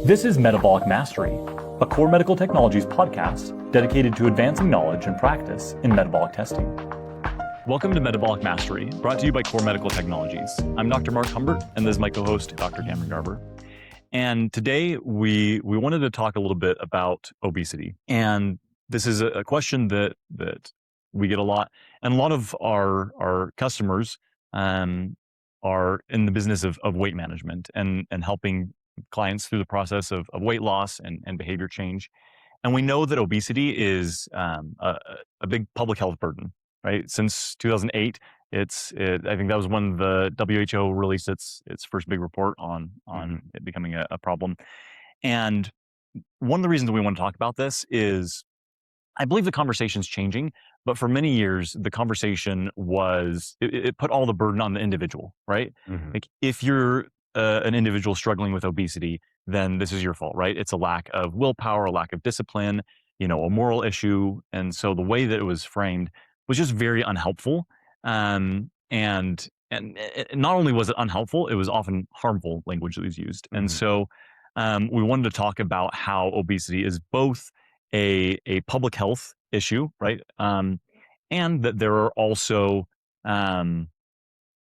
This is Metabolic Mastery, a KORR Medical Technologies podcast dedicated to advancing knowledge and practice in metabolic testing. Welcome to Metabolic Mastery, brought to you by KORR Medical Technologies. I'm Dr. Marc Humbert, and this is my co-host, Dr. Cameron Garber. And today we wanted to talk a little bit about obesity. And this is a question that we get a lot. And a lot of our customers are in the business of weight management and helping clients through the process of weight loss and behavior change. And we know that obesity is a big public health burden, right? Since 2008, I think that was when the WHO released its first big report on it becoming a problem. And one of the reasons we want to talk about this is I believe the conversation's changing, but for many years, the conversation was, it put all the burden on the individual, right? Mm-hmm. Like if you're an individual struggling with obesity, then this is your fault, right? It's a lack of willpower, a lack of discipline, a moral issue. And so the way that it was framed was just very unhelpful. And not only was it unhelpful, it was often harmful language that was used. Mm-hmm. And so we wanted to talk about how obesity is both a public health issue, right? And that there are also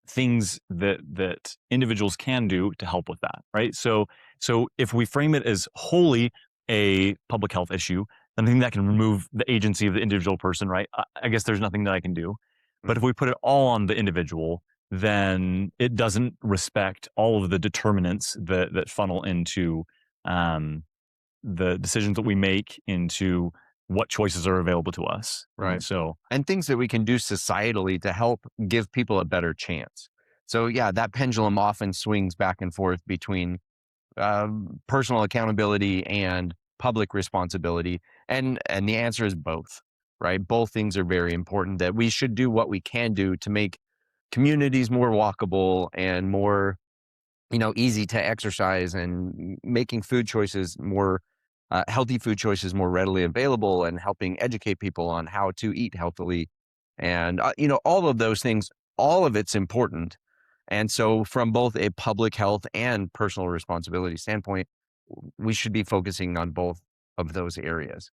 things that individuals can do to help with that, right? So if we frame it as wholly a public health issue, then I think that can remove the agency of the individual person, right? I guess there's nothing that I can do. But if we put it all on the individual, then it doesn't respect all of the determinants that funnel into the decisions that we make, into what choices are available to us. Right. So, and things that we can do societally to help give people a better chance. So yeah, that pendulum often swings back and forth between personal accountability and public responsibility. And the answer is both, right? Both things are very important, that we should do what we can do to make communities more walkable and more, easy to exercise, and making food choices more healthy food choices more readily available, and helping educate people on how to eat healthily. And, all of those things, all of it's important. And so from both a public health and personal responsibility standpoint, we should be focusing on both of those areas.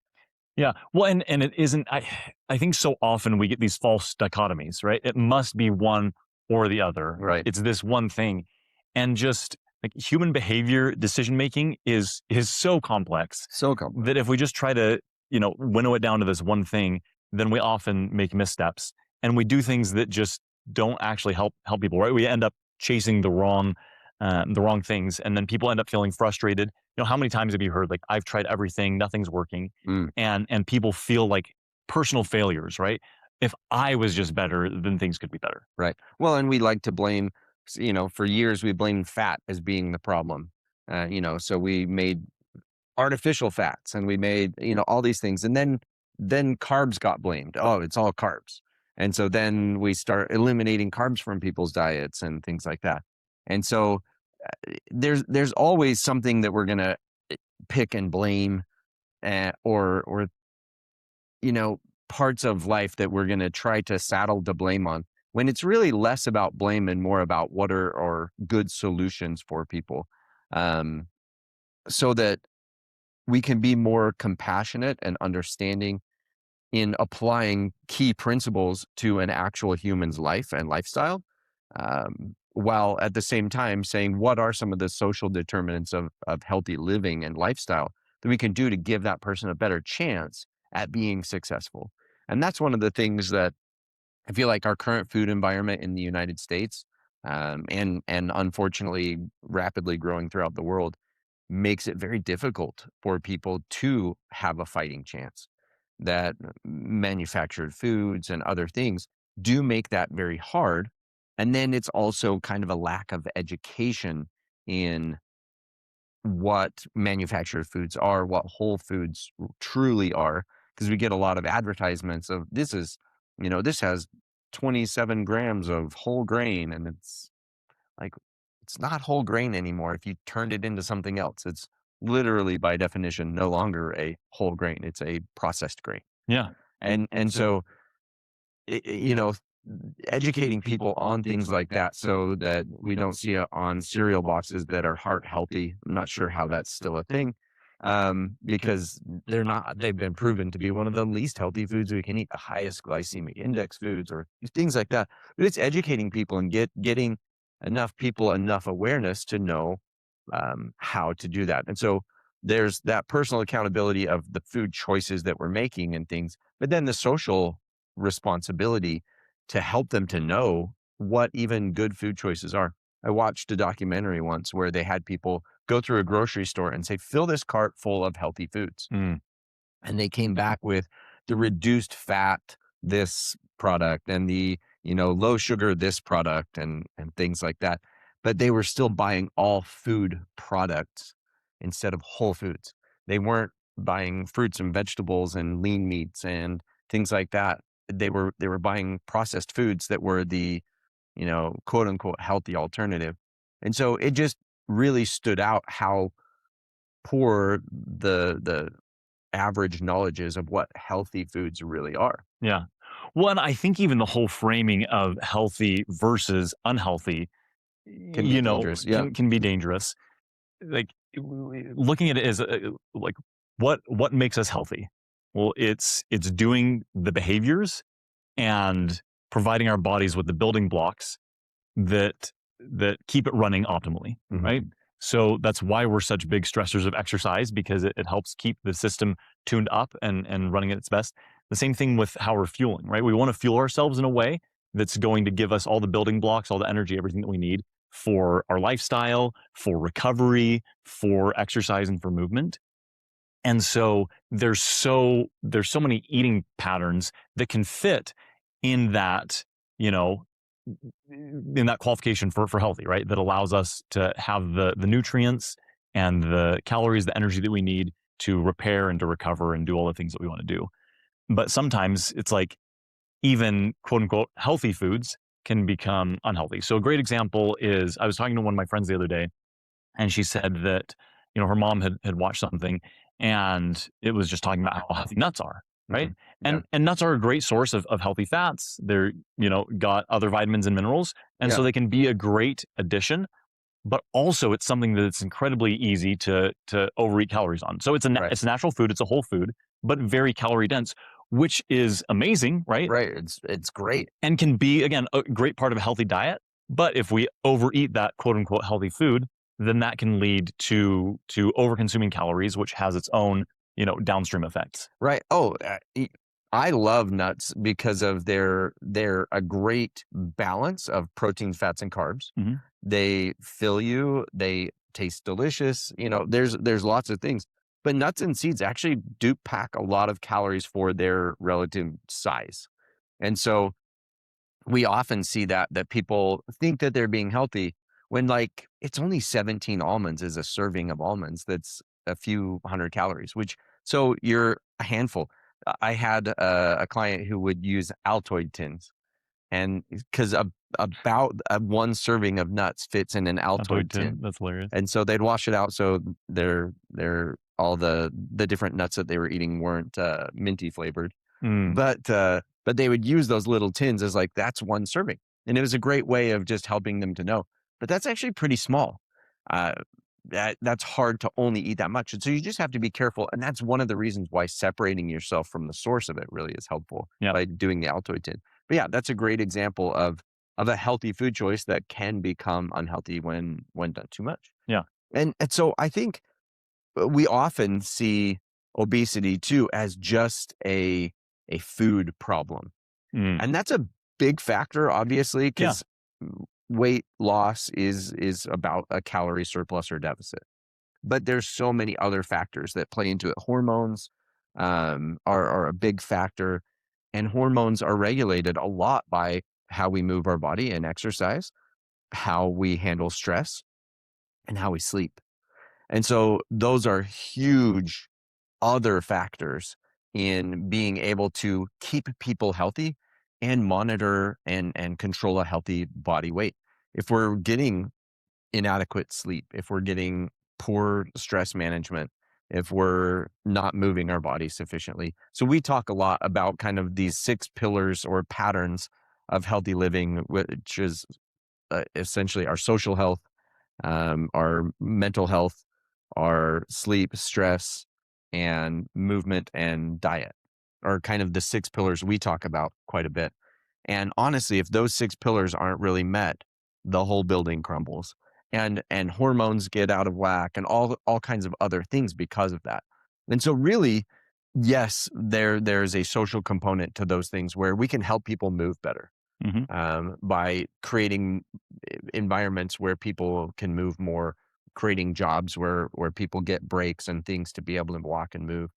yeah. Well, and it isn't, I think so often we get these false dichotomies, right? It must be one or the other. Right. It's this one thing. And just like human behavior, decision-making is so complex. So complex. That if we just try to, winnow it down to this one thing, then we often make missteps and we do things that just don't actually help people, right? We end up chasing the wrong things, and then people end up feeling frustrated. How many times have you heard, like, I've tried everything, nothing's working, and people feel like personal failures, right? If I was just better, then things could be better. Right. Well, and we like to blame, for years we blamed fat as being the problem. So we made artificial fats, and we made, all these things. And then carbs got blamed. Oh, it's all carbs. And so then we start eliminating carbs from people's diets and things like that. And so there's always something that we're going to pick and blame, or parts of life that we're going to try to saddle the blame on, when it's really less about blame and more about what are good solutions for people, so that we can be more compassionate and understanding in applying key principles to an actual human's life and lifestyle, while at the same time saying, what are some of the social determinants of healthy living and lifestyle that we can do to give that person a better chance at being successful. And that's one of the things that I feel like our current food environment in the United States, and unfortunately rapidly growing throughout the world, makes it very difficult for people to have a fighting chance. That manufactured foods and other things do make that very hard. And then it's also kind of a lack of education in what manufactured foods are, what whole foods truly are, because we get a lot of advertisements of this has 27 grams of whole grain, and it's like, it's not whole grain anymore. If you turned it into something else, it's literally by definition no longer a whole grain. It's a processed grain. Yeah. And so, educating people on things like that so that we don't see it on cereal boxes that are heart healthy. I'm not sure how that's still a thing, because they're not, they've been proven to be one of the least healthy foods we can eat, the highest glycemic index foods or things like that. But it's educating people and getting enough people enough awareness to know how to do that. And so there's that personal accountability of the food choices that we're making and things, but then the social responsibility to help them to know what even good food choices are. I watched a documentary once where they had people go through a grocery store and say, fill this cart full of healthy foods. Mm. And they came back with the reduced fat, this product, and the, low sugar, this product, and things like that. But they were still buying all food products instead of whole foods. They weren't buying fruits and vegetables and lean meats and things like that. They were buying processed foods that were the, quote unquote healthy alternative. And so it just really stood out how poor the average knowledge is of what healthy foods really are. Yeah. Well, and I think even the whole framing of healthy versus unhealthy, Can be dangerous. Yeah. can be dangerous. Like looking at it as like what makes us healthy? Well, it's doing the behaviors and providing our bodies with the building blocks that keep it running optimally, Mhm. right? So that's why we're such big stressors of exercise, because it helps keep the system tuned up and running at its best. The same thing with how we're fueling, right? We want to fuel ourselves in a way that's going to give us all the building blocks, all the energy, everything that we need for our lifestyle, for recovery, for exercise, and for movement. And so there's so many eating patterns that can fit in that, in that qualification for healthy, right? That allows us to have the nutrients and the calories, the energy that we need to repair and to recover and do all the things that we want to do. But sometimes it's like even quote unquote healthy foods can become unhealthy. So a great example is I was talking to one of my friends the other day, and she said that, her mom had watched something and it was just talking about how healthy nuts are, right? Mhm. Yeah. And nuts are a great source of healthy fats. They're, got other vitamins and minerals. And so Yeah. they can be a great addition, but also it's something that's incredibly easy to overeat calories on. So Right. it's a natural food, it's a whole food, but very calorie dense, which is amazing, right? Right. It's great. And can be, again, a great part of a healthy diet. But if we overeat that quote unquote healthy food, then that can lead to over consuming calories, which has its own, downstream effects. Right. Oh, I love nuts because of they're a great balance of protein, fats, and carbs. Mhm. They fill you. They taste delicious. There's lots of things, but nuts and seeds actually do pack a lot of calories for their relative size. And so we often see that people think that they're being healthy when, like, it's only 17 almonds is a serving of almonds. That's a few hundred calories, which, so you're a handful. I had a client who would use Altoid tins, and because about one serving of nuts fits in an Altoid tin. That's hilarious. And so they'd wash it out so they're all the different nuts that they were eating weren't minty flavored. Mm. But they would use those little tins as like, that's one serving. And it was a great way of just helping them to know. But that's actually pretty small. Uh, that's hard to only eat that much. And so you just have to be careful. And that's one of the reasons why separating yourself from the source of it really is helpful, Yeah. by doing the Altoid tin. But yeah, that's a great example of a healthy food choice that can become unhealthy when done too much. Yeah. And so I think we often see obesity too as just a food problem. Mm. And that's a big factor, obviously, Yeah. because weight loss is about a calorie surplus or deficit. But there's so many other factors that play into it. Hormones are a big factor, and hormones are regulated a lot by how we move our body and exercise, how we handle stress, and how we sleep. And so those are huge other factors in being able to keep people healthy and monitor and control a healthy body weight. If we're getting inadequate sleep, if we're getting poor stress management, if we're not moving our body sufficiently. So we talk a lot about kind of these 6 pillars or patterns of healthy living, which is essentially our social health, our mental health, our sleep, stress, and movement and diet are kind of the 6 pillars we talk about quite a bit. And honestly, if those 6 pillars aren't really met, the whole building crumbles, and hormones get out of whack, and all kinds of other things because of that. And so really, yes, there's a social component to those things where we can help people move better, by creating environments where people can move more, creating jobs where people get breaks and things to be able to walk and move,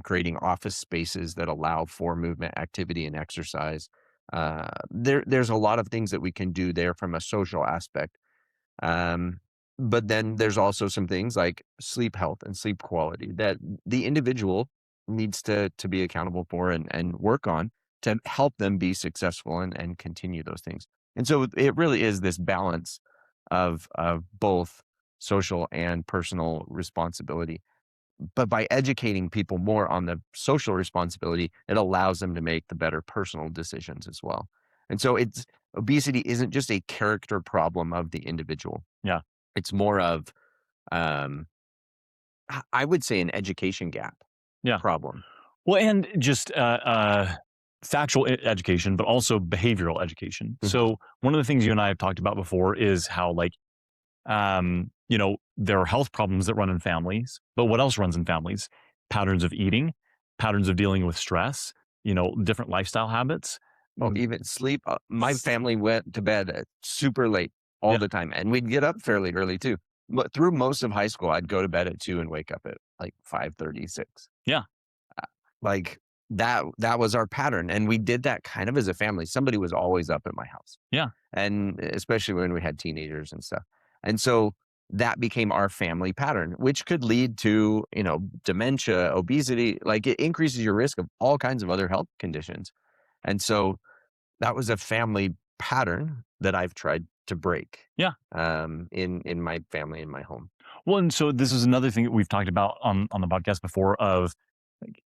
creating office spaces that allow for movement, activity, and exercise. There's a lot of things that we can do there from a social aspect. Um, but then there's also some things like sleep health and sleep quality that the individual needs to be accountable for and work on to help them be successful and continue those things. And so it really is this balance of both social and personal responsibility. But by educating people more on the social responsibility, it allows them to make the better personal decisions as well. And so obesity isn't just a character problem of the individual. Yeah. It's more of, um, I would say, an education gap problem. Well, and just factual education, but also behavioral education. So one of the things you and I have talked about before is how, like, there are health problems that run in families, but what else runs in families? Patterns of eating, patterns of dealing with stress, different lifestyle habits. Oh, even sleep. My family went to bed super late all the time, and we'd get up fairly early too. But through most of high school, I'd go to bed at 2 and wake up at like 5:36. Yeah. Like that was our pattern. And we did that kind of as a family. Somebody was always up at my house. Yeah. And especially when we had teenagers and stuff. And so that became our family pattern, which could lead to, dementia, obesity. Like, it increases your risk of all kinds of other health conditions. And so that was a family pattern that I've tried to break. Yeah. In my family, in my home. Well, and so this is another thing that we've talked about on the podcast before, of like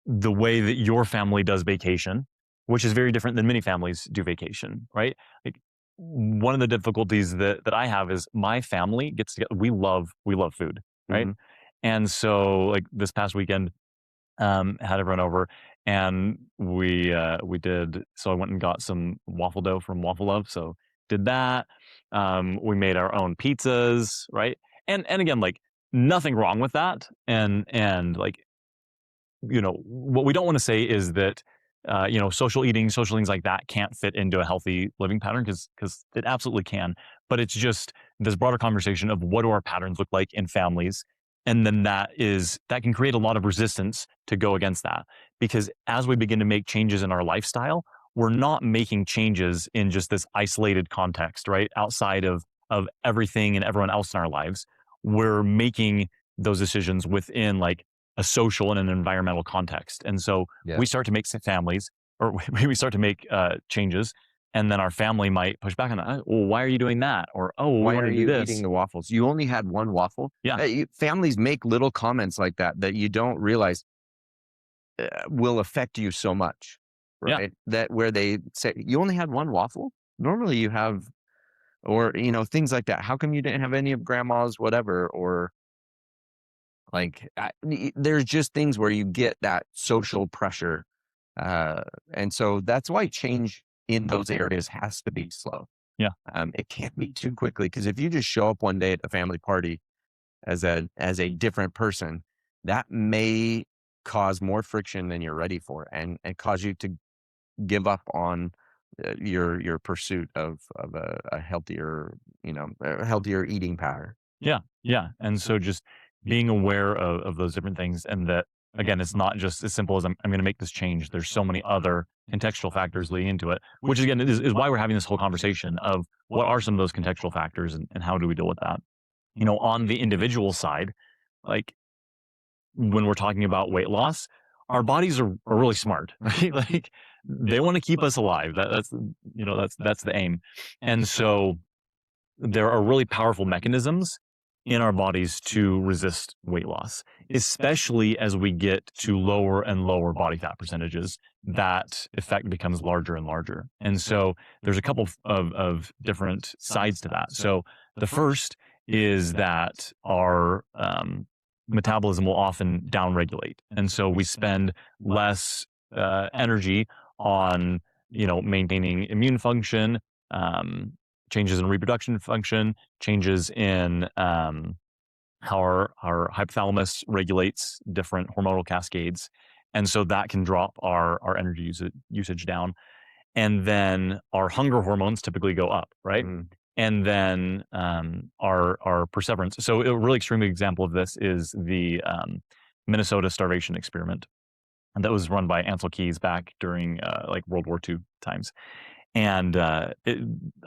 the way that your family does vacation, which is very different than many families do vacation, right? Like, one of the difficulties that I have is my family gets together. We love food, right? And so, like, this past weekend, had everyone over, and we did. So I went and got some waffle dough from Waffle Love. So did that. We made our own pizzas, right? And again, like, nothing wrong with that. And like, what we don't want to say is that, social eating, social things like that can't fit into a healthy living pattern, because it absolutely can. But it's just this broader conversation of what do our patterns look like in families. And then that can create a lot of resistance to go against that, because as we begin to make changes in our lifestyle, we're not making changes in just this isolated context, right? Outside of everything and everyone else in our lives. We're making those decisions within, like, a social and an environmental context. And so we start to make families, or we start to make changes, and then our family might push back on that. Well, why are you doing that? Or, oh, why are you eating the waffles? You only had one waffle? Yeah. Families make little comments like that you don't realize will affect you so much, right? Yeah. That where they say, you only had one waffle? Normally you have, or, things like that. How come you didn't have any of grandma's whatever? Or, like, there's just things where you get that social pressure. And so that's why change in those areas has to be slow. Yeah. It can't be too quickly, because if you just show up one day at a family party as a different person, that may cause more friction than you're ready for, and cause you to give up on your pursuit of a healthier, a healthier eating pattern. Yeah. Yeah. And so just being aware of those different things, and that, again, it's not just as simple as I'm going to make this change. There's so many other contextual factors leading into it, which again is why we're having this whole conversation of what are some of those contextual factors, and how do we deal with that? On the individual side, like, when we're talking about weight loss, our bodies are really smart, right? Like, they want to keep us alive. That's the aim. And so there are really powerful mechanisms in our bodies to resist weight loss, especially as we get to lower and lower body fat percentages. That effect becomes larger and larger. And so there's a couple of different sides to that. So the first is that our metabolism will often downregulate. And so we spend less energy on, maintaining immune function, changes in reproduction function, changes in how our hypothalamus regulates different hormonal cascades. And so that can drop our energy usage down. And then our hunger hormones typically go up, right? And then our perseverance. So a really extreme example of this is the Minnesota Starvation Experiment. And that was run by Ansel Keys back during like World War II times. And I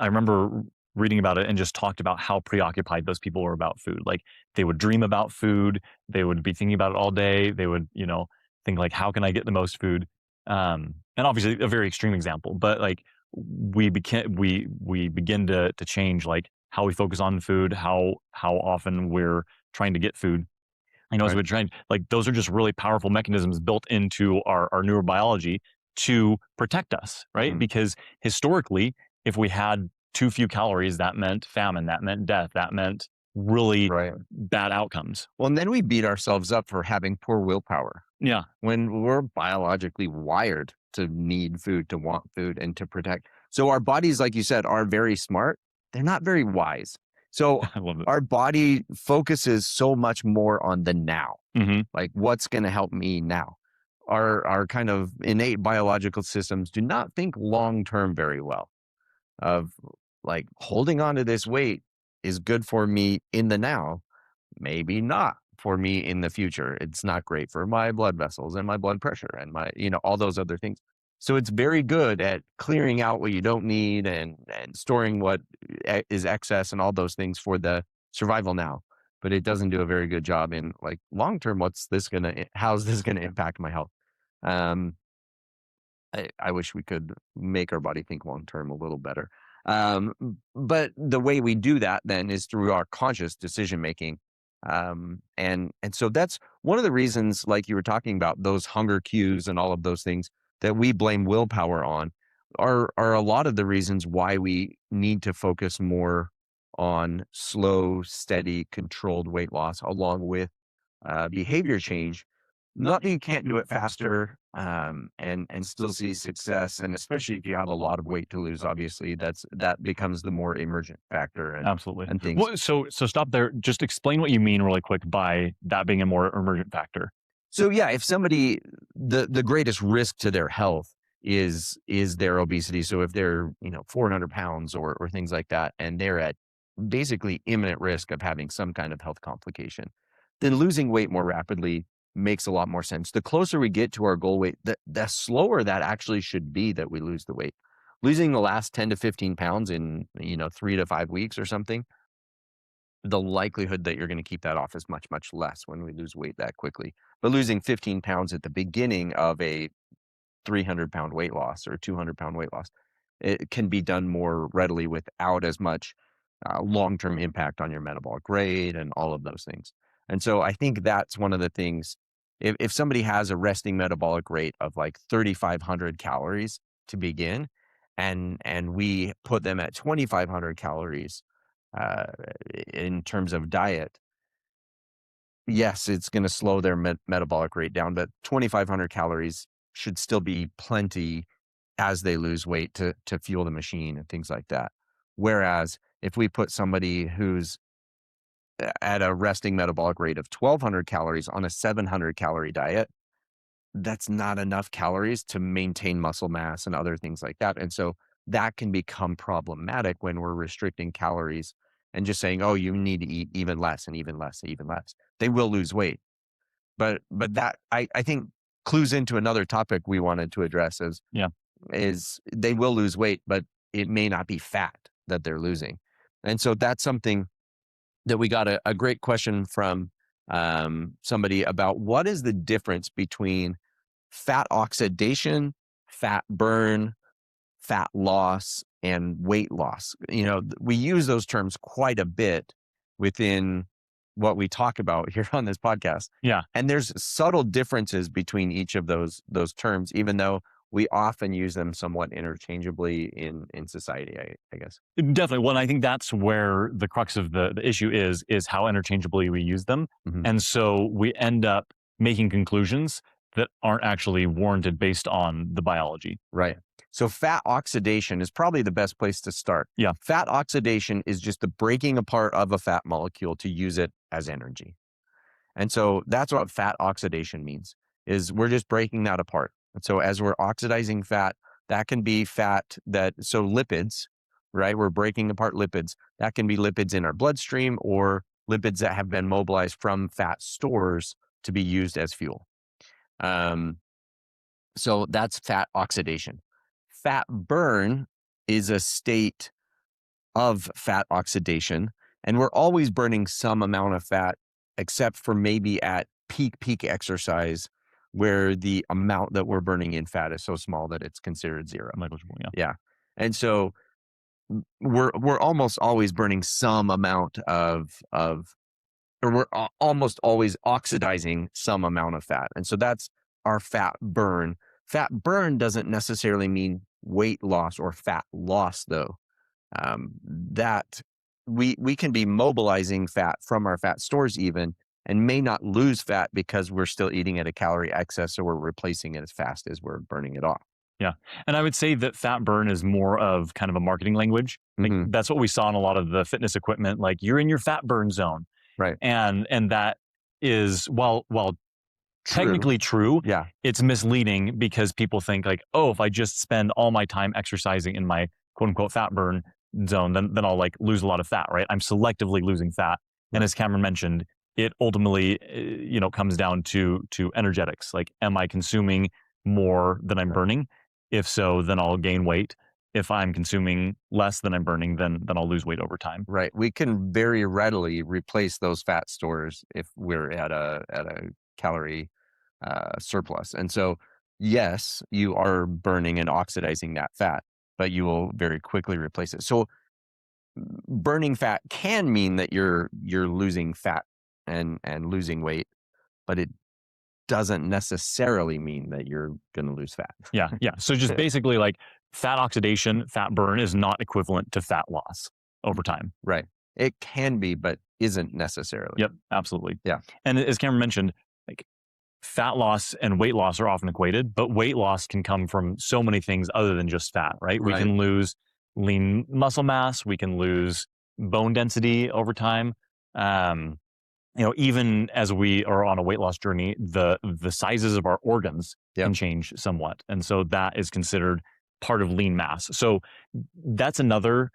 remember reading about it and just talked about how preoccupied those people were about food. Like they would dream about food. They would be thinking about it all day. They would, think like, how can I get the most food? And obviously a very extreme example, but like we begin to change like how we focus on food, how often we're trying to get food. As we're trying, like those are just really powerful mechanisms built into our neurobiology to protect us, right? Because historically, if we had too few calories, that meant famine, that meant death, that meant really bad outcomes. Well, and then we beat ourselves up for having poor willpower. Yeah. When we're biologically wired to need food, to want food, and to protect. So our bodies, like you said, are very smart. They're not very wise. So our body focuses so much more on the now, like what's going to help me now. Our kind of innate biological systems do not think long-term very well of like holding on to this weight is good for me in the now, maybe not for me in the future. It's not great for my blood vessels and my blood pressure and my, all those other things. So it's very good at clearing out what you don't need and storing what is excess and all those things for the survival now. But it doesn't do a very good job in like long term. How's this gonna impact my health? I wish we could make our body think long term a little better. But the way we do that then is through our conscious decision making. And so that's one of the reasons, like you were talking about, those hunger cues and all of those things that we blame willpower on are a lot of the reasons why we need to focus more on slow, steady, controlled weight loss along with behavior change. Not that you can't do it faster and still see success, and especially if you have a lot of weight to lose, obviously that becomes the more emergent factor. Absolutely. And things. Well, so stop there. Just explain what you mean really quick by that being a more emergent factor. So yeah, if somebody, the greatest risk to their health is their obesity. So if they're 400 pounds or things like that, and they're at basically imminent risk of having some kind of health complication, then losing weight more rapidly makes a lot more sense. The closer we get to our goal weight, the slower that actually should be that we lose the weight. Losing the last 10 to 15 pounds in 3 to 5 weeks or something, the likelihood that you're going to keep that off is much, much less when we lose weight that quickly. But losing 15 pounds at the beginning of a 300-pound weight loss or 200-pound weight loss, it can be done more readily without as much long-term impact on your metabolic rate and all of those things. And so I think that's one of the things. If somebody has a resting metabolic rate of like 3,500 calories to begin, and we put them at 2,500 calories in terms of diet, yes, it's going to slow their metabolic rate down, but 2,500 calories should still be plenty as they lose weight to fuel the machine and things like that. Whereas if we put somebody who's at a resting metabolic rate of 1,200 calories on a 700 calorie diet, that's not enough calories to maintain muscle mass and other things like that. And so that can become problematic when we're restricting calories and just saying, oh, you need to eat even less and even less and even less. They will lose weight. But that I think clues into another topic we wanted to address is they will lose weight, but it may not be fat that they're losing. And so that's something that we got a great question from somebody about what is the difference between fat oxidation, fat burn, fat loss, and weight loss. We use those terms quite a bit within what we talk about here on this podcast. Yeah. And there's subtle differences between each of those terms, even though we often use them somewhat interchangeably in society, I guess. Definitely. Well, I think that's where the crux of the issue is how interchangeably we use them. Mhm. And so we end up making conclusions that aren't actually warranted based on the biology. Right. So fat oxidation is probably the best place to start. Yeah. Fat oxidation is just the breaking apart of a fat molecule to use it as energy. And so that's what fat oxidation means, is we're just breaking that apart. And so as we're oxidizing fat, that can be fat so lipids, right? We're breaking apart lipids. That can be lipids in our bloodstream or lipids that have been mobilized from fat stores to be used as fuel. So that's fat oxidation. Fat burn is a state of fat oxidation, and we're always burning some amount of fat, except for maybe at peak exercise, where the amount that we're burning in fat is so small that it's considered zero. Negligible. Yeah. Yeah, and so we're almost always burning some amount or we're almost always oxidizing some amount of fat, and so that's our fat burn. Fat burn doesn't necessarily mean weight loss or fat loss, though. That we can be mobilizing fat from our fat stores even, and may not lose fat because we're still eating at a calorie excess, or we're replacing it as fast as we're burning it off. Yeah. And I would say that fat burn is more of kind of a marketing language. Like that's what we saw in a lot of the fitness equipment, like you're in your fat burn zone. Right. And that is while technically true, Yeah. it's misleading because people think like, oh, if I just spend all my time exercising in my quote unquote fat burn zone, then I'll like lose a lot of fat, right? I'm selectively losing fat. And as Cameron mentioned, it ultimately, comes down to energetics. Like, am I consuming more than I'm burning? If so, then I'll gain weight. If I'm consuming less than I'm burning, then I'll lose weight over time. Right. We can very readily replace those fat stores if we're at a calorie surplus. And so, yes, you are burning and oxidizing that fat, but you will very quickly replace it. So burning fat can mean that you're losing fat and losing weight, but it doesn't necessarily mean that you're going to lose fat. Yeah. So just basically like fat oxidation, fat burn is not equivalent to fat loss over time. Right. It can be, but isn't necessarily. Yep, absolutely. Yeah. And as Cameron mentioned, like fat loss and weight loss are often equated, but weight loss can come from so many things other than just fat, right? We can lose lean muscle mass, we can lose bone density over time. Even as we are on a weight loss journey, the sizes of our organs can change somewhat. And so that is considered part of lean mass. So that's another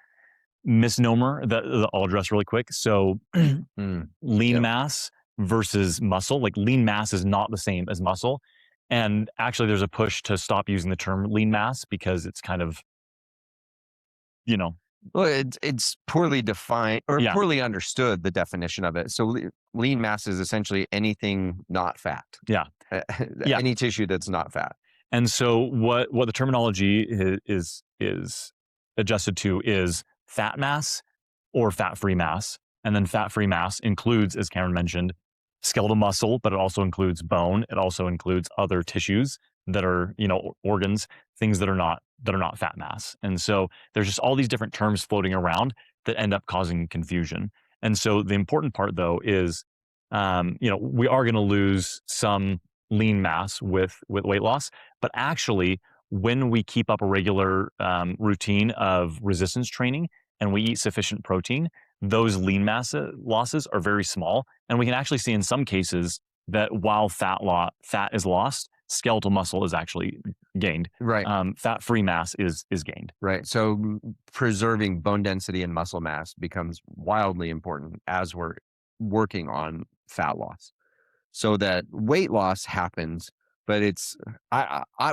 misnomer that I'll address really quick. So lean mass versus muscle, like lean mass is not the same as muscle. And actually there's a push to stop using the term lean mass because it's kind of, well, it's poorly defined or poorly understood, the definition of it. So lean mass is essentially anything not fat. Yeah. Any tissue that's not fat. And so what the terminology is adjusted to is fat mass or fat-free mass. And then fat-free mass includes, as Cameron mentioned, skeletal muscle, but it also includes bone. It also includes other tissues that are, organs, things that are not fat mass. And so there's just all these different terms floating around that end up causing confusion. And so the important part though is, we are going to lose some lean mass with weight loss, but actually when we keep up a regular routine of resistance training and we eat sufficient protein, those lean mass losses are very small. And we can actually see in some cases that while fat is lost, skeletal muscle is actually gained. Right. Fat-free mass is gained. Right. So preserving bone density and muscle mass becomes wildly important as we're working on fat loss. So that weight loss happens, but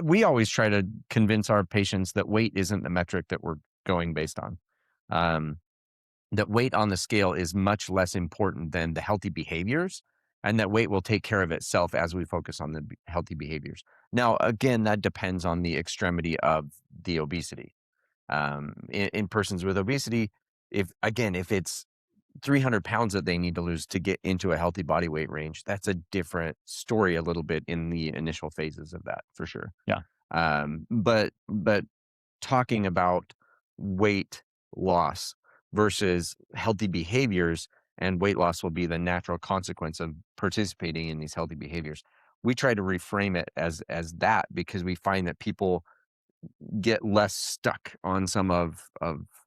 we always try to convince our patients that weight isn't the metric that we're going based on. That weight on the scale is much less important than the healthy behaviors, and that weight will take care of itself as we focus on the healthy behaviors. Now, again, that depends on the extremity of the obesity. In persons with obesity, if it's 300 pounds that they need to lose to get into a healthy body weight range. That's a different story a little bit in the initial phases of that, for sure. Yeah. But talking about weight loss versus healthy behaviors, and weight loss will be the natural consequence of participating in these healthy behaviors. We try to reframe it as that, because we find that people get less stuck on some of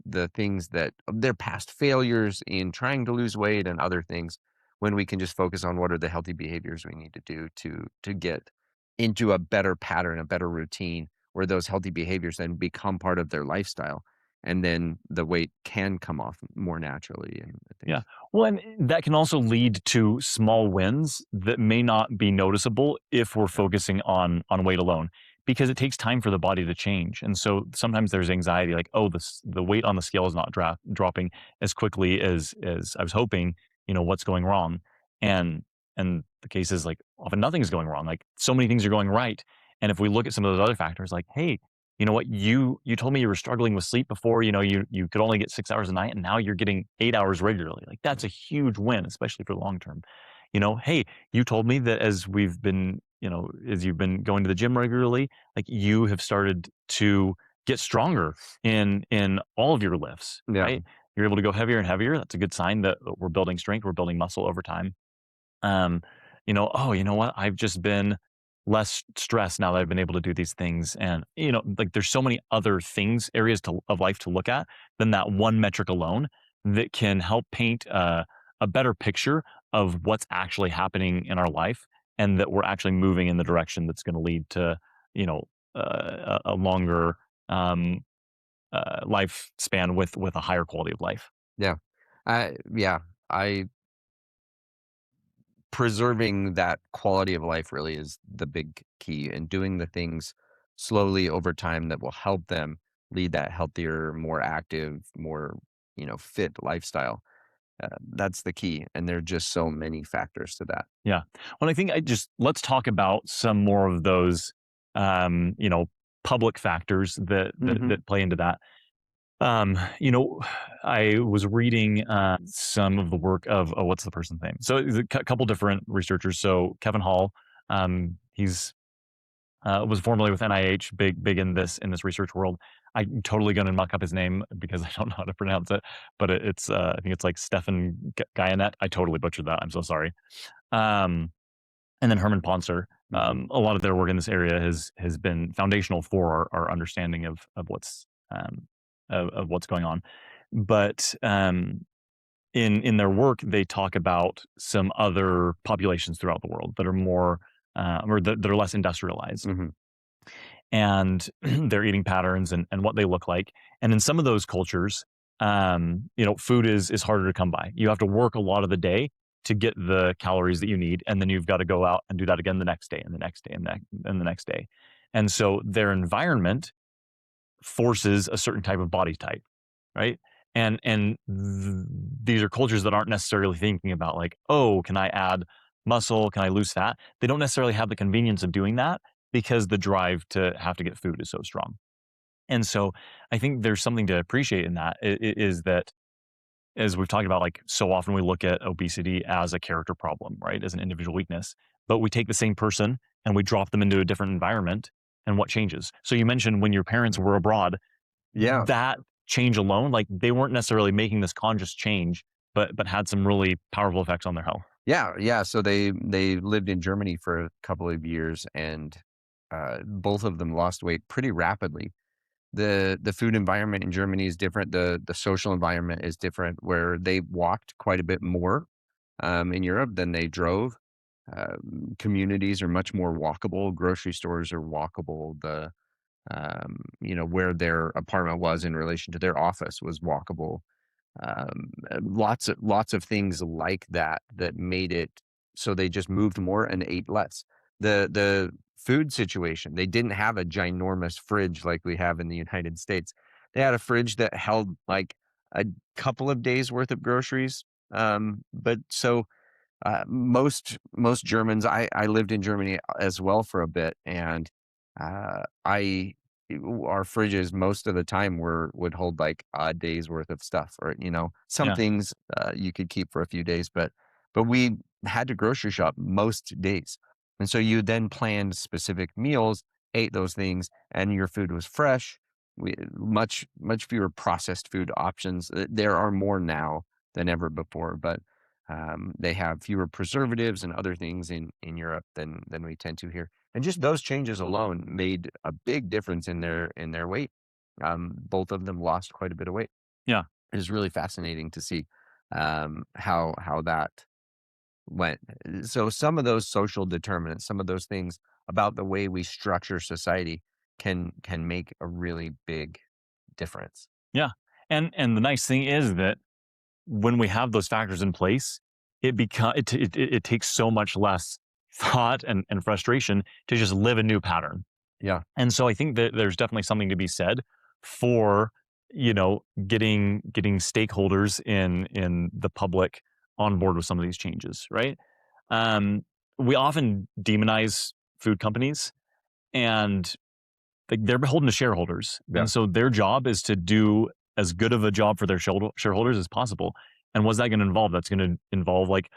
the things that their past failures in trying to lose weight and other things, when we can just focus on what are the healthy behaviors we need to do to get into a better pattern, a better routine, where those healthy behaviors then become part of their lifestyle, and then the weight can come off more naturally and things. Yeah. Well, and that can also lead to small wins that may not be noticeable if we're focusing on weight alone, because it takes time for the body to change. And so sometimes there's anxiety like, oh, the weight on the scale is not dropping as quickly as I was hoping. What's going wrong? And the case is like often nothing is going wrong. Like so many things are going right. And if we look at some of those other factors, like, hey, you know what, you told me you were struggling with sleep before, you could only get 6 hours a night, and now you're getting 8 hours regularly. Like that's a huge win, especially for the long term. Hey, you told me that as you've been going to the gym regularly, like you have started to get stronger in all of your lifts, Yeah. right? You're able to go heavier and heavier. That's a good sign that we're building strength, we're building muscle over time. Oh, you know what? I've just been less stressed now that I've been able to do these things. And, like there's so many other things, areas of life to look at than that one metric alone that can help paint a better picture of what's actually happening in our life, and that we're actually moving in the direction that's going to lead to, a longer lifespan with a higher quality of life. Yeah. Yeah. I Preserving that quality of life really is the big key, and doing the things slowly over time that will help them lead that healthier, more active, more, fit lifestyle. That's the key. And there are just so many factors to that. Yeah. Well, I think let's talk about some more of those, um, you know, public factors that play into that. Um, you know, I was reading some of the work of what's the person's name? So there's a couple different researchers. So Kevin Hall, he's was formerly with NIH, big in this research world. I'm totally going to muck up his name because I don't know how to pronounce it, but it's I think it's like Stefan Guyanet. I totally butchered that. I'm so sorry. Um, and then Herman Poncer. A lot of their work in this area has been foundational for our understanding of what's going on. But in their work, they talk about some other populations throughout the world that are more or that are less industrialized, Hmm. and their eating patterns and what they look like. And in some of those cultures, food is harder to come by. You have to work a lot of the day to get the calories that you need, and then you've got to go out and do that again the next day and the next day and the next day. And so their environment forces a certain type of body type, right? These are cultures that aren't necessarily thinking about like, oh, can I add muscle? Can I lose fat? They don't necessarily have the convenience of doing that because the drive to have to get food is so strong. And so I think there's something to appreciate in that is that, as we've talked about, like so often we look at obesity as a character problem, right? As an individual weakness, but we take the same person and we drop them into a different environment, and what changes? So you mentioned when your parents were abroad, Yeah. that change alone, like they weren't necessarily making this conscious change, but had some really powerful effects on their health. Yeah. Yeah. So they lived in Germany for a couple of years, and both of them lost weight pretty rapidly. The food environment in Germany is different. The social environment is different, where they walked quite a bit more in Europe than they drove. Communities are much more walkable. Grocery stores are walkable. Where their apartment was in relation to their office was walkable. Lots of things like that made it so they just moved more and ate less. The food situation, they didn't have a ginormous fridge like we have in the United States. They had a fridge that held like a couple of days worth of groceries. But so most Germans, I lived in Germany as well for a bit, and I our fridges most of the time would hold like a day's worth of stuff, or some Yeah. things you could keep for a few days, but we had to grocery shop most days, and so you then planned specific meals, ate those things, and your food was fresh. Much fewer processed food options. There are more now than ever before, but they have fewer preservatives and other things in Europe than we tend to here. And just those changes alone made a big difference in their weight. Both of them lost quite a bit of weight. Yeah. It is really fascinating to see how that went. So some of those social determinants, some of those things about the way we structure society can make a really big difference. Yeah. And the nice thing is that when we have those factors in place, it takes so much less thought and frustration to just live a new pattern. Yeah, And so I think that there's definitely something to be said for, getting stakeholders in the public on board with some of these changes, right? Um, we often demonize food companies, and like, they're beholden to shareholders. yeah, And so their job is to do as good of a job for their shareholders as possible. And what's that going to involve? That's going to involve like,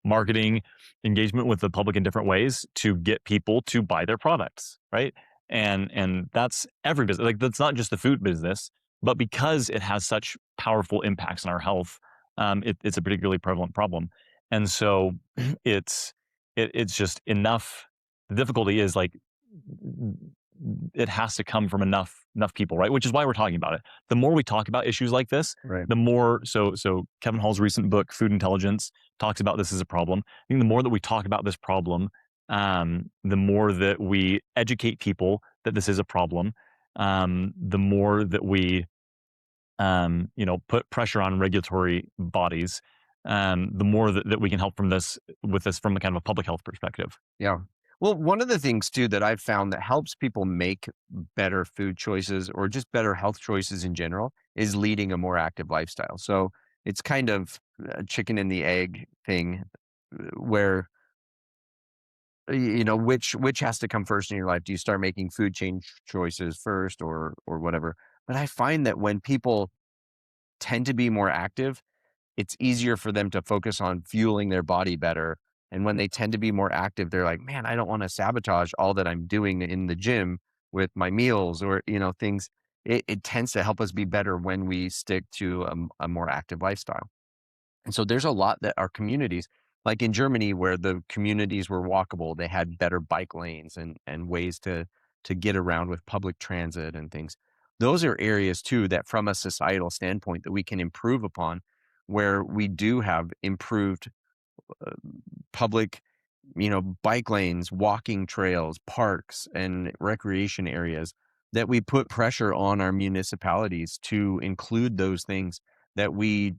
marketing, engagement with the public in different ways to get people to buy their products, right? And that's every business. Like, that's not just the food business, but because it has such powerful impacts on our health, it's a particularly prevalent problem. And so it's just enough. The difficulty is like, it has to come from enough people, right? Which is why we're talking about it. The more we talk about issues like this, right. the more so Kevin Hall's recent book, Food Intelligence, talks about this as a problem. I think the more that we talk about this problem, the more that we educate people that this is a problem, the more that we put pressure on regulatory bodies, the more that we can help from this with this from a kind of a public health perspective. Yeah. Well, one of the things too that I've found that helps people make better food choices or just better health choices in general is leading a more active lifestyle. So it's kind of a chicken and the egg thing, where which has to come first in your life. Do you start making food change choices first, or whatever? But I find that when people tend to be more active, it's easier for them to focus on fueling their body better. And when they tend to be more active, they're like, man, I don't want to sabotage all that I'm doing in the gym with my meals or, things. It tends to help us be better when we stick to a more active lifestyle. And so there's a lot that our communities, like in Germany, where the communities were walkable, they had better bike lanes and ways to get around with public transit and things. Those are areas too that from a societal standpoint that we can improve upon, where we do have improved uh, public, bike lanes, walking trails, parks, and recreation areas, that we put pressure on our municipalities to include those things, that we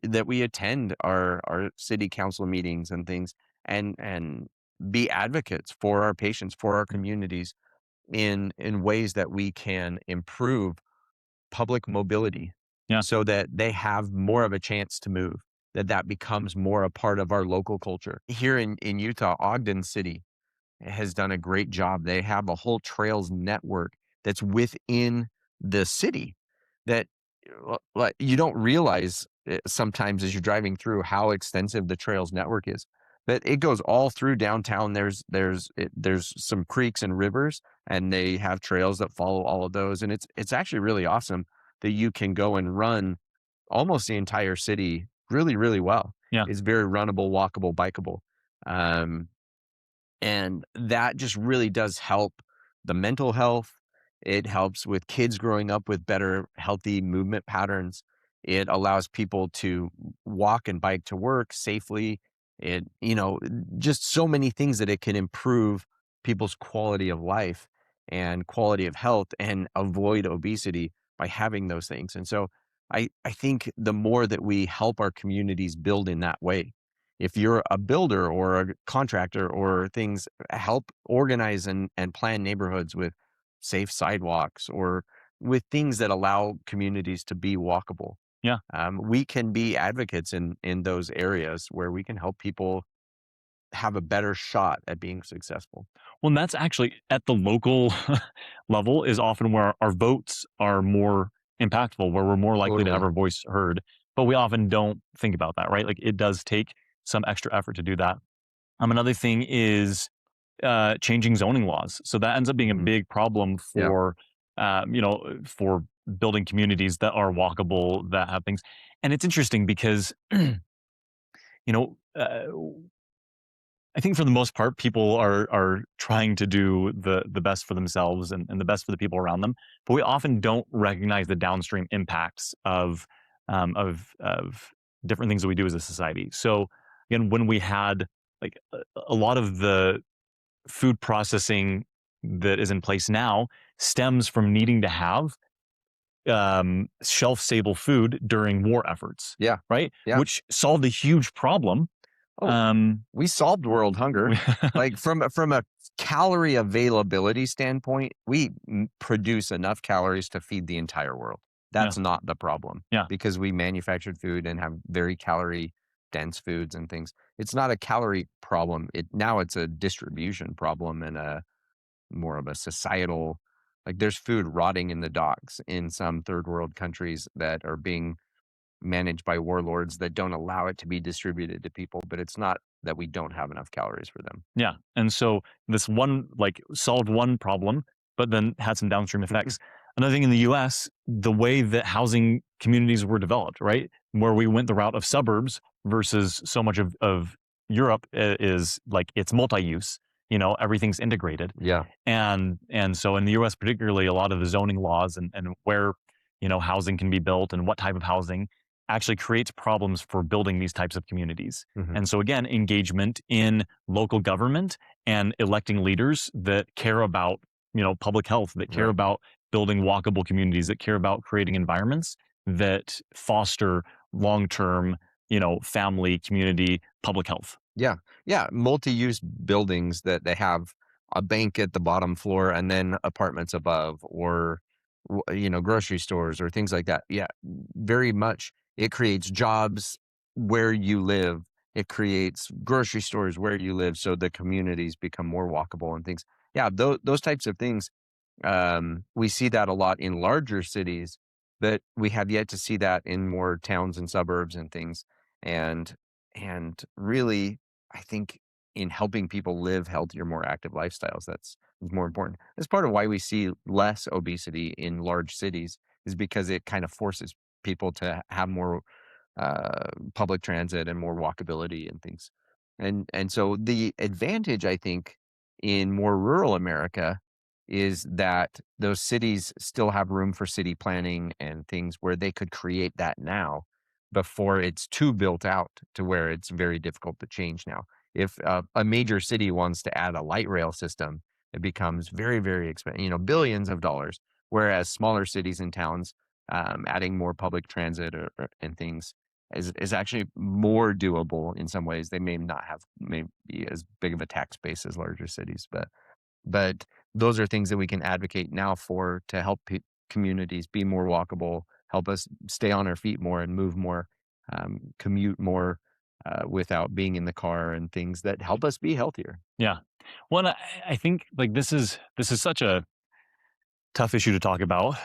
that we attend our city council meetings and things, and be advocates for our patients, for our communities, in ways that we can improve public mobility, Yeah. so that they have more of a chance to move, that becomes more a part of our local culture. Here in Utah, Ogden City has done a great job. They have a whole trails network that's within the city that, like, you don't realize sometimes as you're driving through how extensive the trails network is. But it goes all through downtown. There's some creeks and rivers, and they have trails that follow all of those. And it's actually really awesome that you can go and run almost the entire city really, really well. Yeah. It's very runnable, walkable, bikeable. Um, and that just really does help the mental health. It helps with kids growing up with better, healthy movement patterns. It allows people to walk and bike to work safely. It, just so many things that it can improve people's quality of life and quality of health and avoid obesity by having those things. And so I think the more that we help our communities build in that way, if you're a builder or a contractor or things, help organize and plan neighborhoods with safe sidewalks or with things that allow communities to be walkable. Yeah. We can be advocates in those areas where we can help people have a better shot at being successful. Well, and that's actually at the local level is often where our votes are more impactful, where we're more likely to have Totally. our voice heard. But we often don't think about that, right? Like it does take some extra effort to do that. Another thing is changing zoning laws. So that ends up being a Mhm. big problem Yeah. for building communities that are walkable, that have things. And it's interesting because, you know, I think for the most part, people are trying to do the best for themselves and the best for the people around them, but we often don't recognize the downstream impacts of different things that we do as a society. So again, when we had like a lot of the food processing that is in place now stems from needing to have shelf stable food during war efforts, Yeah. right? Yeah. Which solved a huge problem. Oh, Um, we solved world hunger. Like from a calorie availability standpoint, we produce enough calories to feed the entire world. yeah, That's not the problem yeah. because we manufactured food and have very calorie dense foods and things. It's not a calorie problem. Now it's a distribution problem and a more of a societal, like there's food rotting in the docks in some third world countries that are being managed by warlords that don't allow it to be distributed to people, but it's not that we don't have enough calories for them. Yeah. And so this one like solved one problem, but then had some downstream effects. Another thing in the US, the way that housing communities were developed, right? Where we went the route of suburbs versus so much of Europe is like it's multi-use, everything's integrated. Yeah. And so in the US particularly, a lot of the zoning laws and where, housing can be built and what type of housing actually creates problems for building these types of communities. Mhm. And so again, engagement in local government and electing leaders that care about, public health, that care Right. about building walkable communities, that care about creating environments that foster long-term, family, community, public health. Yeah. Yeah. Multi-use buildings that they have a bank at the bottom floor and then apartments above or grocery stores or things like that. Yeah. Very much. It creates jobs where you live. It creates grocery stores where you live so the communities become more walkable and things. Yeah, those types of things. We see that a lot in larger cities, but we have yet to see that in more towns and suburbs and things. And and really, I think in helping people live healthier, more active lifestyles, that's more important. That's part of why we see less obesity in large cities, is because it kind of forces people to have more public transit and more walkability and things. And so the advantage, I think, in more rural America is that those cities still have room for city planning and things where they could create that now before it's too built out to where it's very difficult to change now. If a major city wants to add a light rail system, it becomes very, very expensive, billions of dollars. Whereas smaller cities and towns, adding more public transit and things is actually more doable in some ways. They may not have maybe as big of a tax base as larger cities, but those are things that we can advocate now for to help communities be more walkable, help us stay on our feet more and move more, commute more without being in the car and things that help us be healthier. Yeah. Well, and I think like this is such a tough issue to talk about.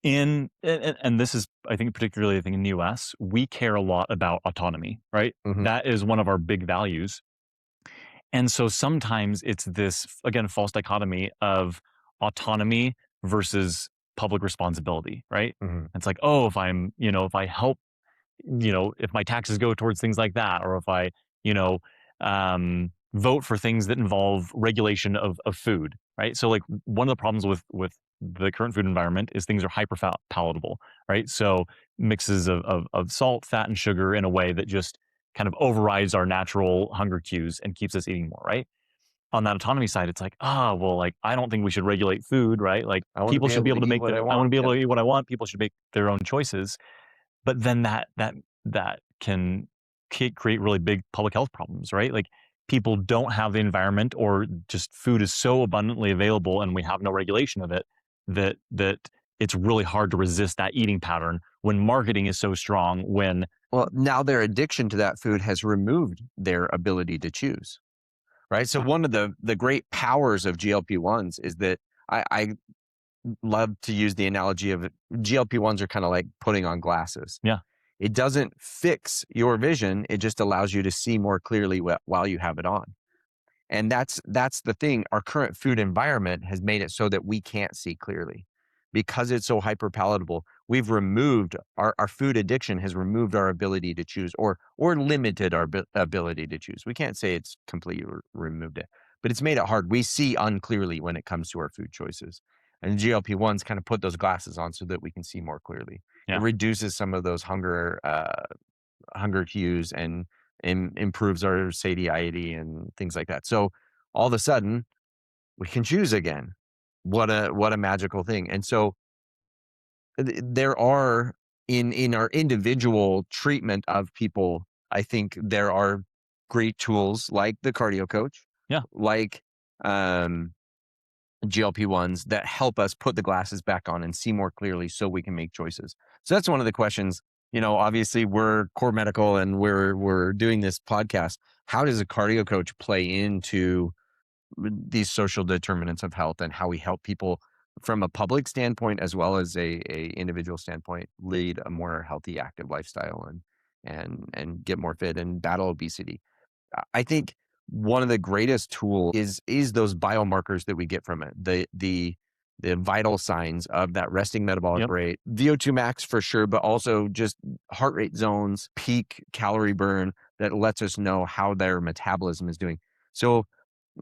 And this is, I think, particularly I think in the US, we care a lot about autonomy, right? Hmm. That is one of our big values. And so sometimes it's this, again, false dichotomy of autonomy versus public responsibility, right? Hmm. It's like, oh, if I help, if my taxes go towards things like that, or if I, you know, vote for things that involve regulation of food, right? So like one of the problems with the current food environment is things are hyper palatable, right? So mixes of salt, fat, and sugar in a way that just kind of overrides our natural hunger cues and keeps us eating more, right? On that autonomy side, it's like, well, like I don't think we should regulate food, right? Like I want to people be should able be to able to eat make what I I want want. to be able Yeah. to eat what I want. People should make their own choices. But then that can create really big public health problems, right? Like people don't have the environment, or just food is so abundantly available and we have no regulation of it that it's really hard to resist that eating pattern when marketing is so strong, when Well, now their addiction to that food has removed their ability to choose. right? So one of the great powers of GLP-1s is that I love to use the analogy of GLP-1s are kind of like putting on glasses. Yeah. It doesn't fix your vision. It just allows you to see more clearly while you have it on. And that's the thing. Our current food environment has made it so that we can't see clearly because it's so hyper palatable. We've removed our food addiction has removed our ability to choose or limited our ability to choose. We can't say it's completely removed it, but it's made it hard. We see unclearly when it comes to our food choices. And GLP-1s kind of put those glasses on so that we can see more clearly. Yeah. It reduces some of those hunger cues and improves our satiety and things like that. So all of a sudden we can choose again. What a magical thing. And so there are in our individual treatment of people, I think there are great tools like the cardio coach, Yeah. like GLP-1s that help us put the glasses back on and see more clearly so we can make choices. So that's one of the questions. Obviously we're KORR Medical and we're doing this podcast. How does a cardio coach play into these social determinants of health and how we help people from a public standpoint as well as a individual standpoint lead a more healthy, active lifestyle and get more fit and battle obesity? I think one of the greatest tools is those biomarkers that we get from it. The vital signs of that resting metabolic rate, VO2 max for sure, but also just heart rate zones, peak calorie burn that lets us know how their metabolism is doing. So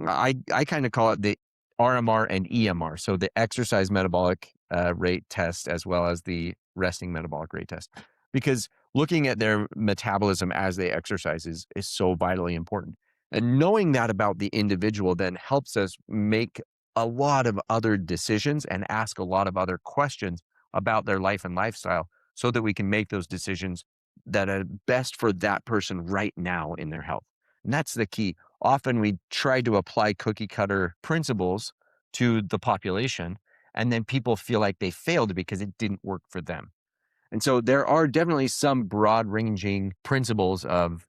I kind of call it the RMR and EMR. So the exercise metabolic rate test as well as the resting metabolic rate test, because looking at their metabolism as they exercise is so vitally important. And knowing that about the individual then helps us make a lot of other decisions and ask a lot of other questions about their life and lifestyle so that we can make those decisions that are best for that person right now in their health. And that's the key. Often we try to apply cookie cutter principles to the population, and then people feel like they failed because it didn't work for them. And so there are definitely some broad ranging principles of,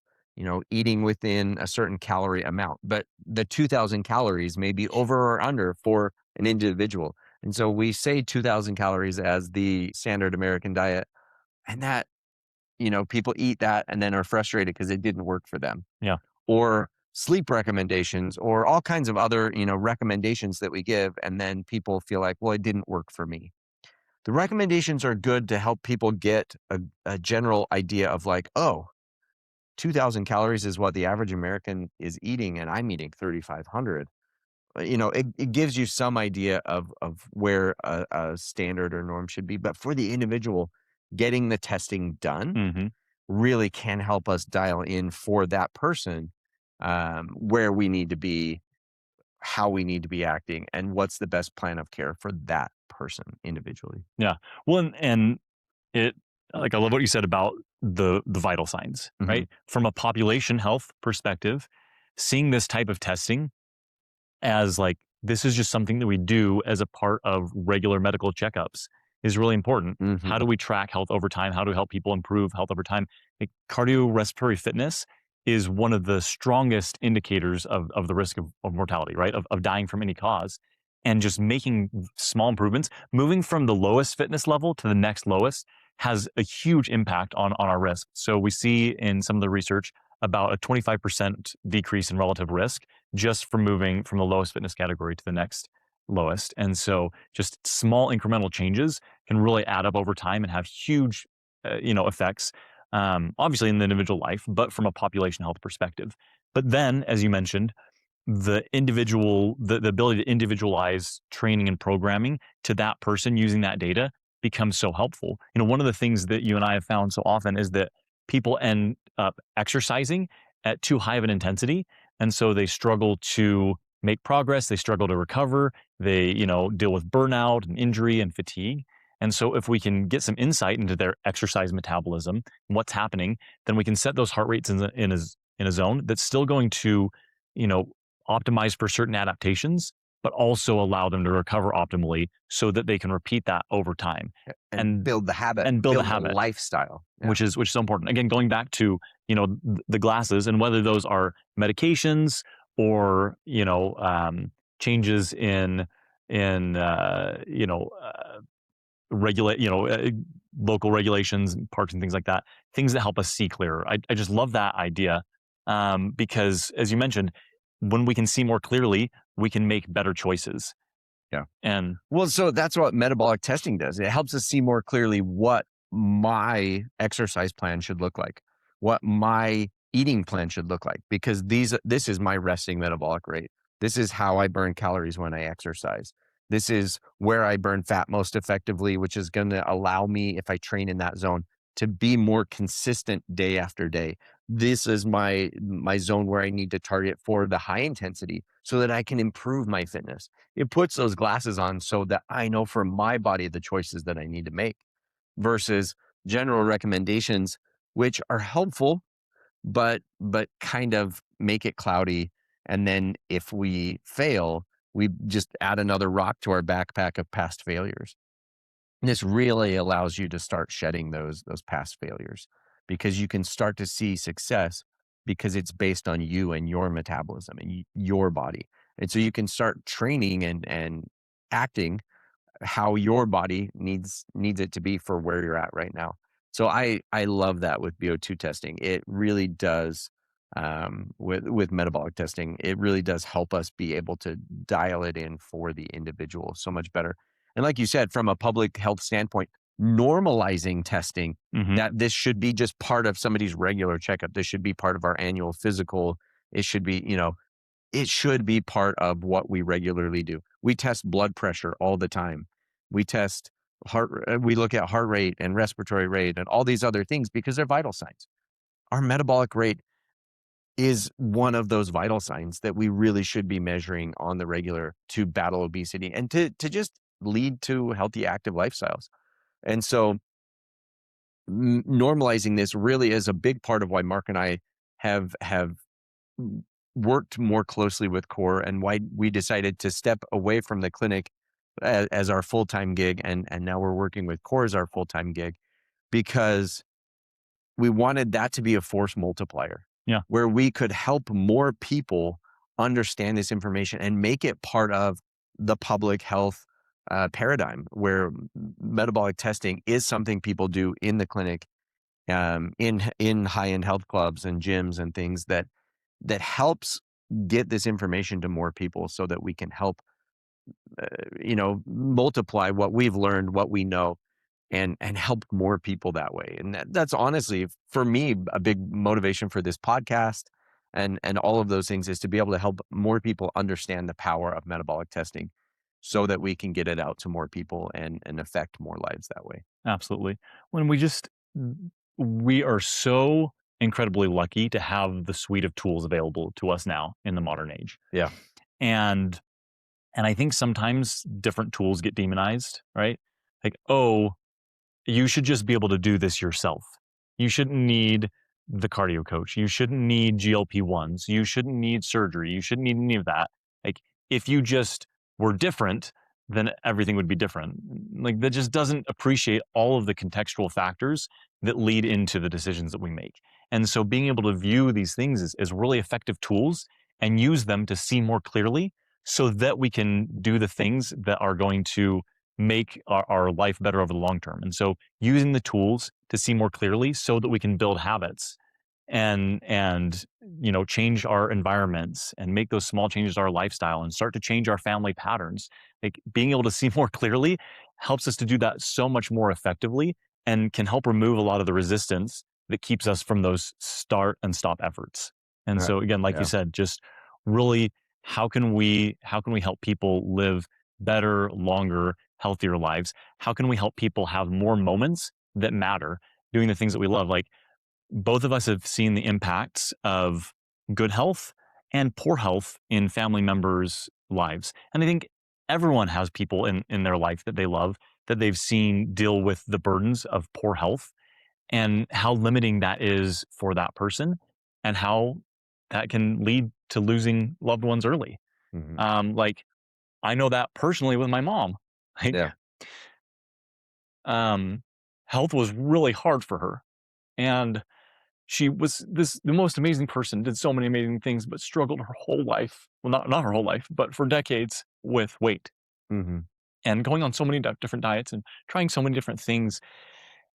eating within a certain calorie amount, but the 2,000 calories may be over or under for an individual. And so we say 2,000 calories as the standard American diet, and that, people eat that and then are frustrated because it didn't work for them. Yeah. Or sleep recommendations or all kinds of other, recommendations that we give. And then people feel like, well, it didn't work for me. The recommendations are good to help people get a general idea of like, oh, 2,000 calories is what the average American is eating, and I'm eating 3,500. It gives you some idea of where a standard or norm should be. But for the individual, getting the testing done really can help us dial in for that person where we need to be, how we need to be acting, and what's the best plan of care for that person individually. Yeah. Well, and it, like, I love what you said about the vital signs, right? From a population health perspective, seeing this type of testing as like, this is just something that we do as a part of regular medical checkups is really important. How do we track health over time? How do we help people improve health over time? Like, cardiorespiratory fitness is one of the strongest indicators of the risk of mortality, right? Of dying from any cause. And just making small improvements, moving from the lowest fitness level to the next lowest has a huge impact on our risk. So we see in some of the research about a 25% decrease in relative risk just from moving from the lowest fitness category to the next lowest. And so just small incremental changes can really add up over time and have huge, effects, obviously in the individual life, but from a population health perspective. But then, as you mentioned, the ability to individualize training and programming to that person using that data becomes so helpful. One of the things that you and I have found so often is that people end up exercising at too high of an intensity. And so they struggle to make progress. They struggle to recover. They, deal with burnout and injury and fatigue. And so if we can get some insight into their exercise metabolism and what's happening, then we can set those heart rates in a zone that's still going to, optimize for certain adaptations, but also allow them to recover optimally so that they can repeat that over time and build the habit and build the habit lifestyle, which is so important. Again, going back to, the glasses and whether those are medications or, changes in regulate, local regulations, parks and things like that, things that help us see clearer. I just love that idea, because as you mentioned, when we can see more clearly, we can make better choices. Yeah. And Well, so that's what metabolic testing does. It helps us see more clearly what my exercise plan should look like, what my eating plan should look like, because this is my resting metabolic rate. This is how I burn calories when I exercise. This is where I burn fat most effectively, which is going to allow me, if I train in that zone, to be more consistent day after day. This is my zone where I need to target for the high intensity so that I can improve my fitness. It puts those glasses on so that I know for my body the choices that I need to make versus general recommendations, which are helpful, but kind of make it cloudy. And then if we fail, we just add another rock to our backpack of past failures. This really allows you to start shedding those past failures because you can start to see success because it's based on you and your metabolism and your body. And so you can start training and acting how your body needs it to be for where you're at right now. So I love that with VO2 testing. It really does, with metabolic testing, it really does help us be able to dial it in for the individual so much better. And like you said, from a public health standpoint, normalizing testing, that this should be just part of somebody's regular checkup. This should be part of our annual physical. It should be, it should be part of what we regularly do. We test blood pressure all the time. We test we look at heart rate and respiratory rate and all these other things because they're vital signs. Our metabolic rate is one of those vital signs that we really should be measuring on the regular to battle obesity and to just lead to healthy, active lifestyles. And so normalizing this really is a big part of why Marc and I have worked more closely with KORR and why we decided to step away from the clinic as our full-time gig. And now we're working with KORR as our full-time gig because we wanted that to be a force multiplier. Yeah. Where we could help more people understand this information and make it part of the public health paradigm where metabolic testing is something people do in the clinic, in high-end health clubs and gyms and things that helps get this information to more people so that we can help, multiply what we've learned, what we know, and help more people that way. And that's honestly, for me, a big motivation for this podcast and all of those things is to be able to help more people understand the power of metabolic testing so that we can get it out to more people and affect more lives that way. Absolutely. When we are so incredibly lucky to have the suite of tools available to us now in the modern age. Yeah. And I think sometimes different tools get demonized, right? Like, oh, you should just be able to do this yourself. You shouldn't need the cardio coach. You shouldn't need GLP-1s. You shouldn't need surgery. You shouldn't need any of that. Like, if you just were different, then everything would be different. Like, that just doesn't appreciate all of the contextual factors that lead into the decisions that we make. And so being able to view these things as really effective tools and use them to see more clearly so that we can do the things that are going to make our life better over the long term. And so using the tools to see more clearly so that we can build habits and change our environments and make those small changes to our lifestyle and start to change our family patterns. Like, being able to see more clearly helps us to do that so much more effectively and can help remove a lot of the resistance that keeps us from those start and stop efforts. And so again, like you said, just really, how can we help people live better, longer, healthier lives? How can we help people have more moments that matter doing the things that we love? Like, both of us have seen the impacts of good health and poor health in family members' lives. And I think everyone has people in their life that they love, that they've seen deal with the burdens of poor health and how limiting that is for that person and how that can lead to losing loved ones early. Like, I know that personally with my mom. Like, health was really hard for her. And She was the most amazing person, did so many amazing things, but struggled her whole life. Well, not her whole life, but for decades with weight Mm-hmm. and going on so many different diets and trying so many different things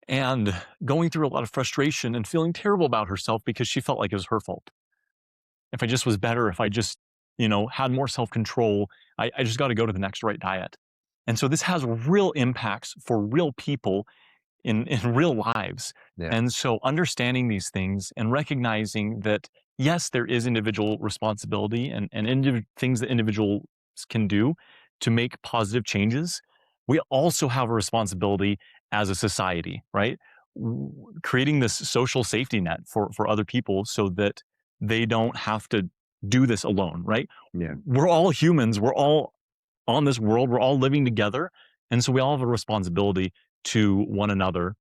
and going through a lot of frustration and feeling terrible about herself because she felt like it was her fault. If I just was better, if I just, had more self-control, I just got to go to the next right diet. And so this has real impacts for real people in real lives. Yeah. And so understanding these things and recognizing that, yes, there is individual responsibility and things that individuals can do to make positive changes. We also have a responsibility as a society, right? Creating this social safety net for other people so that they don't have to do this alone, right? Yeah. We're all humans. We're all on this world. We're all living together. And so we all have a responsibility to one another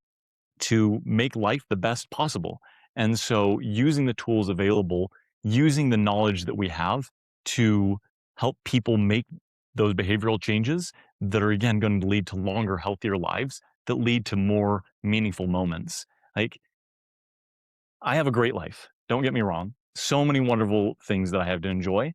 to make life the best possible. And so using the tools available, using the knowledge that we have to help people make those behavioral changes that are, again, going to lead to longer, healthier lives that lead to more meaningful moments. Like, I have a great life. Don't get me wrong. So many wonderful things that I have to enjoy,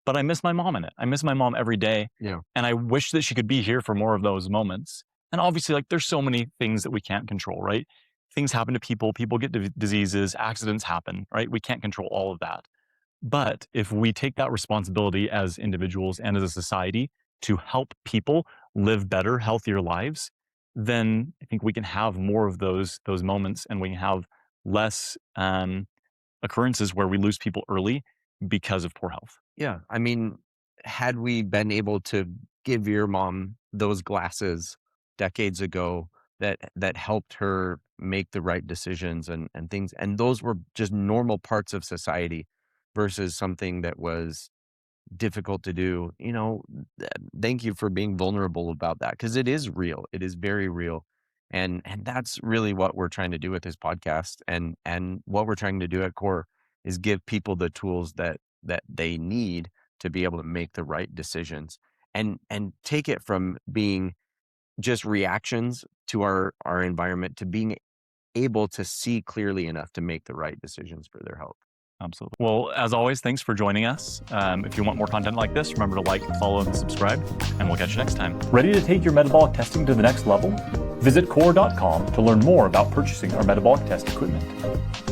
but I miss my mom in it. I miss my mom every day. Yeah. And I wish that she could be here for more of those moments. And obviously, like, there's so many things that we can't control, right? Things happen to people get diseases, accidents happen, right? We can't control all of that. But if we take that responsibility as individuals and as a society to help people live better, healthier lives, then I think we can have more of those moments, and we can have less occurrences where we lose people early because of poor health. Yeah. I mean, had we been able to give your mom those glasses decades ago that helped her make the right decisions and things, and those were just normal parts of society versus something that was difficult to do, thank you for being vulnerable about that, because it is real. It is very real. And that's really what we're trying to do with this podcast, and what we're trying to do at KORR is give people the tools that they need to be able to make the right decisions, and take it from being just reactions to our environment to being able to see clearly enough to make the right decisions for their health. Absolutely. Well, as always, thanks for joining us. If you want more content like this, remember to like, follow, and subscribe, and we'll catch you next time. Ready to take your metabolic testing to the next level? Visit KORR.com to learn more about purchasing our metabolic test equipment.